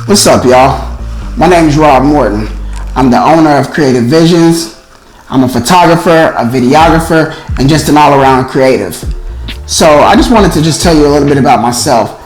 What's up, y'all? My name is Rob Morton. I'm the owner of Creative Visions. I'm a photographer, a videographer, and just an all-around creative. So I just wanted to just tell you a little bit about myself.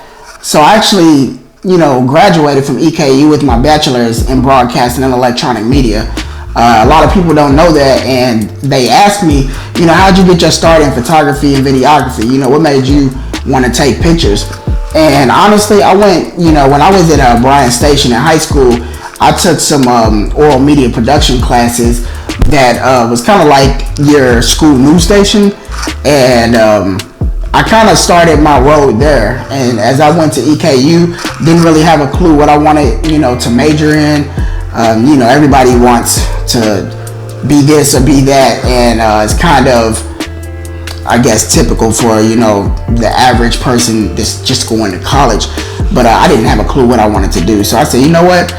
So I actually, graduated from EKU with my bachelor's in broadcasting and electronic media. A lot of people don't know that, and they ask me, how'd you get your start in photography and videography? What made you want to take pictures? And honestly, I went, when I was at Bryan Station in high school, I took some oral media production classes that was kind of like your school news station, and I kind of started my road there. And as I went to EKU, didn't really have a clue what I wanted, to major in. Everybody wants to be this or be that, and it's kind of, I guess, typical for the average person that's just going to college. But I didn't have a clue what I wanted to do, so I said, what,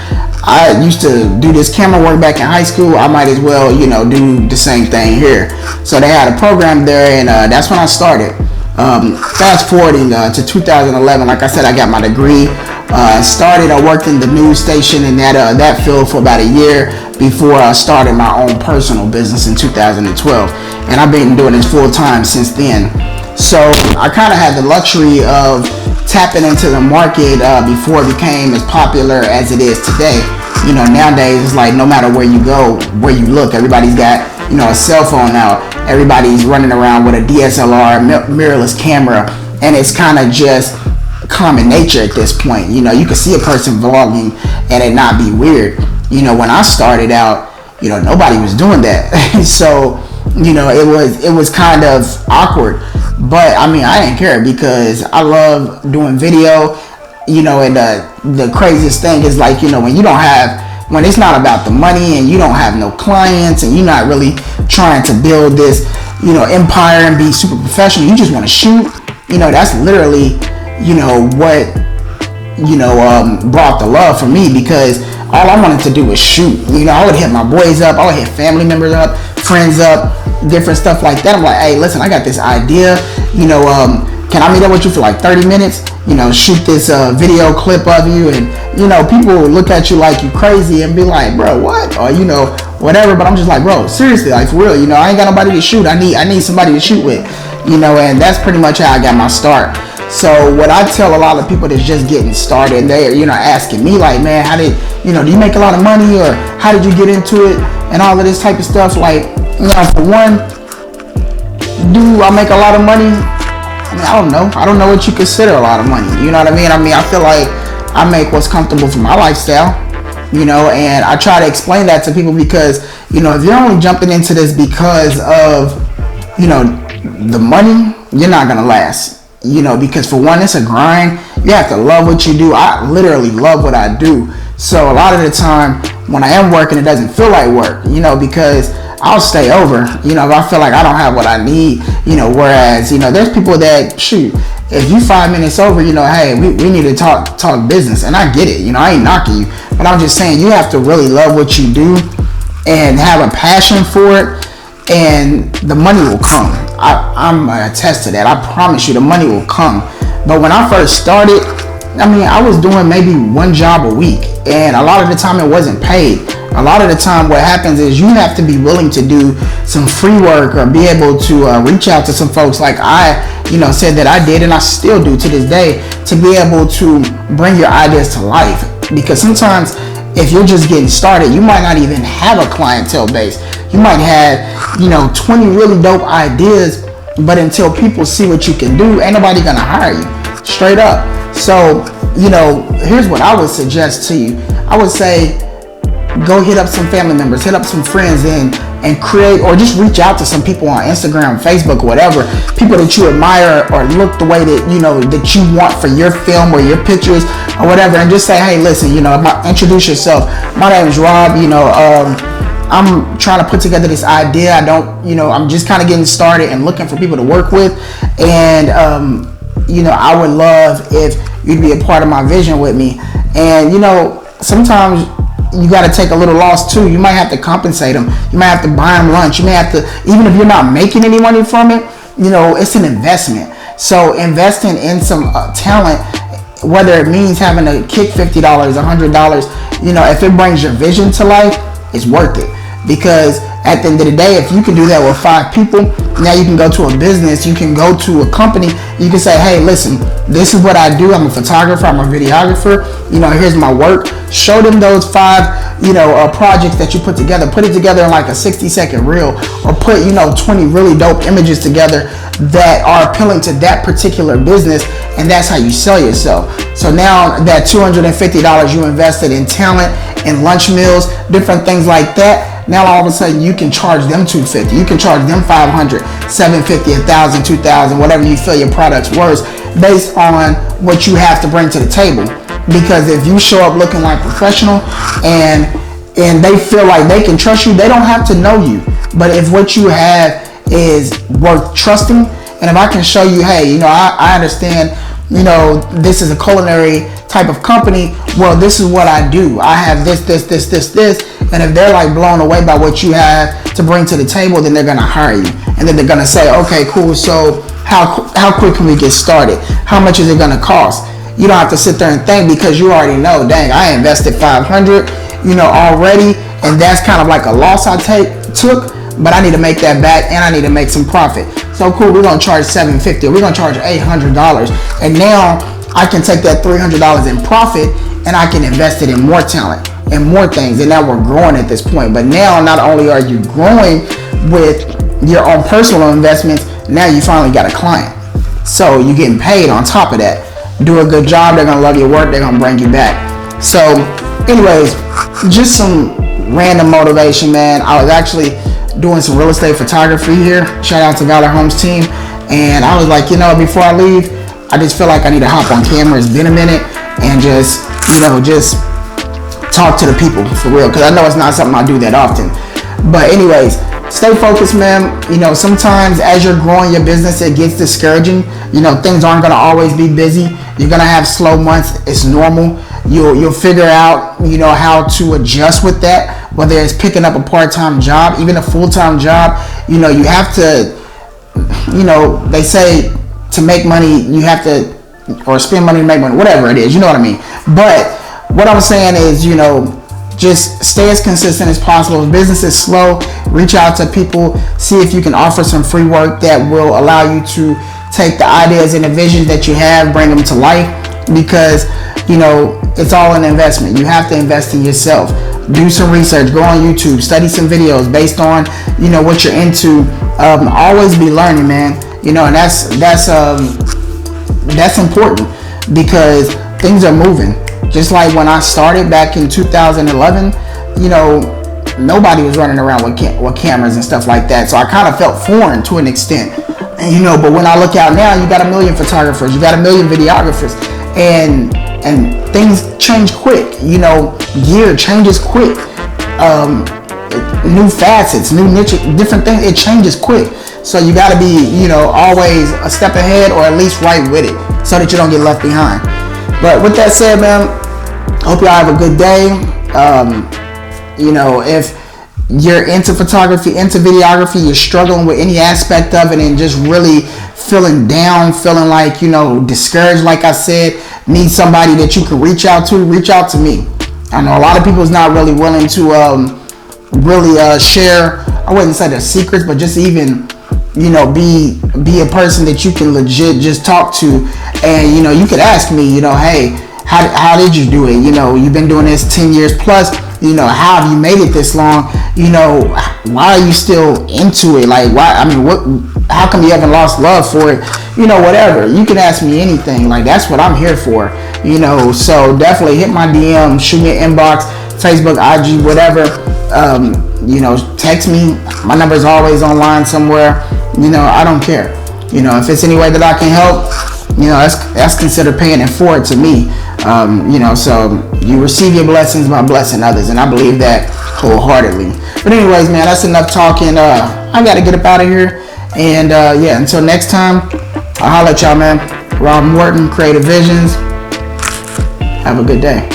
I used to do this camera work back in high school, I might as well do the same thing here. So they had a program there, and that's when I started. Fast forwarding to 2011, like I said, I got my degree. I worked in the news station in that field for about a year before I started my own personal business in 2012, and I've been doing this full time since then. So I kind of had the luxury of tapping into the market before it became as popular as it is today. Nowadays it's like no matter where you go, where you look, everybody's got a cell phone now. Everybody's running around with a DSLR, mirrorless camera, and it's kind of just common nature at this point. You can see a person vlogging and it not be weird. When I started out, nobody was doing that. So it was kind of awkward, but I didn't care because I love doing video. And the craziest thing is like, when it's not about the money and you don't have no clients and you're not really trying to build this empire and be super professional, you just want to shoot. That's literally what brought the love for me, because all I wanted to do was shoot. I would hit my boys up, I would hit family members up, friends up, different stuff like that. I'm like, hey, listen, I got this idea, can I meet up with you for like 30 minutes, shoot this video clip of you? And people will look at you like you crazy and be like, bro, what? Or whatever. But I'm just like, bro, seriously, like for real, I ain't got nobody to shoot. I need somebody to shoot with, and that's pretty much how I got my start. So what I tell a lot of people that's just getting started, they're asking me like, man, how did do you make a lot of money, or how did you get into it, and all of this type of stuff. Like, for one, do I make a lot of money? I don't know what you consider a lot of money. You know what I mean? I feel like I make what's comfortable for my lifestyle, and I try to explain that to people, because if you're only jumping into this because of the money, you're not gonna last. Because for one, it's a grind. You have to love what you do. I literally love what I do. So a lot of the time when I am working, it doesn't feel like work, because I'll stay over, if I feel like I don't have what I need, whereas, there's people that, shoot, if you 5 minutes over, hey, we need to talk business, and I get it, I ain't knocking you, but I'm just saying you have to really love what you do and have a passion for it, and the money will come. I'm attest to that. I promise you the money will come. But when I first started, I was doing maybe one job a week, and a lot of the time it wasn't paid. A lot of the time what happens is you have to be willing to do some free work, or be able to reach out to some folks like I said that I did, and I still do to this day, to be able to bring your ideas to life. Because sometimes if you're just getting started, you might not even have a clientele base. You might have 20 really dope ideas, but until people see what you can do, ain't nobody gonna hire you, straight up. So here's what I would suggest to you. I would say, go hit up some family members, hit up some friends, and create, or just reach out to some people on Instagram, Facebook, whatever, people that you admire or look the way that that you want for your film or your pictures or whatever, and just say, hey, listen, introduce yourself. My name is Rob. I'm trying to put together this idea. I'm just kind of getting started and looking for people to work with, and I would love if you'd be a part of my vision with me. And sometimes you got to take a little loss too. You might have to compensate them. You might have to buy them lunch. You may have to, even if you're not making any money from it, it's an investment. So investing in some talent whether it means having to kick $50, $100, you know, if it brings your vision to life, it's worth it. Because at the end of the day, if you can do that with 5 people, now you can go to a business, you can go to a company, you can say, hey, listen, this is what I do. I'm a photographer, I'm a videographer, you know, here's my work. Show them those 5, you know, projects that you put together. Put it together in like a 60-second reel, or put, you know, 20 really dope images together that are appealing to that particular business, and that's how you sell yourself. So now that $250 you invested in talent, in lunch meals, different things like that, now all of a sudden you can charge them $250, you can charge them $500, $750, $1,000, $2,000, whatever you feel your product's worth, based on what you have to bring to the table. Because if you show up looking like professional and they feel like they can trust you, they don't have to know you. But if what you have is worth trusting, and if I can show you, hey, you know, I understand, you know, this is a culinary type of company, well, this is what I do. I have this, and if they're like blown away by what you have to bring to the table, then they're gonna hire you, and then they're gonna say, okay, cool, so how quick can we get started? How much is it gonna cost? You don't have to sit there and think, because you already know, dang, I invested $500, you know, already, and that's kind of like a loss I took, but I need to make that back, and I need to make some profit. So cool, we're gonna charge $750, we're gonna charge $800, and now I can take that $300 in profit, and I can invest it in more talent and more things, and now we're growing at this point. But now, not only are you growing with your own personal investments, now you finally got a client, so you're getting paid on top of that. Do a good job, they're gonna love your work, they're gonna bring you back. So anyways, just some random motivation, man. I was actually doing some real estate photography here, shout out to Valor Homes team, and I was like, you know, before I leave, I just feel like I need to hop on camera. It's been a minute, and just, you know, just talk to the people for real, because I know it's not something I do that often. But anyways, stay focused, man. You know, sometimes as you're growing your business, it gets discouraging. You know, things aren't going to always be busy. You're going to have slow months. It's normal. You'll figure out, you know, how to adjust with that, whether it's picking up a part-time job, even a full-time job. You know, you have to, you know, they say to make money, you have to, or spend money to make money, whatever it is, you know what I mean? But what I'm saying is, you know, just stay as consistent as possible. If business is slow, reach out to people, see if you can offer some free work that will allow you to take the ideas and the visions that you have, bring them to life, because, you know, it's all an investment. You have to invest in yourself. Do some research, go on YouTube, study some videos based on, you know, what you're into. Always be learning, man. You know, and that's important, because things are moving. Just like when I started back in 2011, you know, nobody was running around with cameras and stuff like that. So I kind of felt foreign to an extent. And, you know, but when I look out now, you got 1 million photographers, you got 1 million videographers, and things change quick. You know, gear changes quick. New facets, new niche, different things, it changes quick. So you got to be, you know, always a step ahead, or at least right with it, so that you don't get left behind. But with that said, man, hope y'all have a good day. You know, if you're into photography, into videography, you're struggling with any aspect of it and just really feeling down, feeling like, you know, discouraged, like I said, need somebody that you can reach out to me. I know a lot of people is not really willing to share, I wouldn't say their secrets, but just even, you know, be a person that you can legit just talk to. And, you know, you could ask me, you know, hey, how did you do it? You know, you've been doing this 10 years plus, you know, how have you made it this long? You know, why are you still into it? Like, why? I mean, how come you haven't lost love for it? You know, whatever. You can ask me anything. Like, that's what I'm here for. You know, so definitely hit my DM, shoot me an inbox, Facebook, IG, whatever. You know, text me. My number is always online somewhere. You know, I don't care. You know, if it's any way that I can help, you know, that's considered paying it forward to me. You know, so you receive your blessings by blessing others, and I believe that wholeheartedly. But anyways, man, that's enough talking. I gotta get up out of here, and yeah, until next time, I'll holler at y'all, man. Rob Morton, Creative Visions. Have a good day.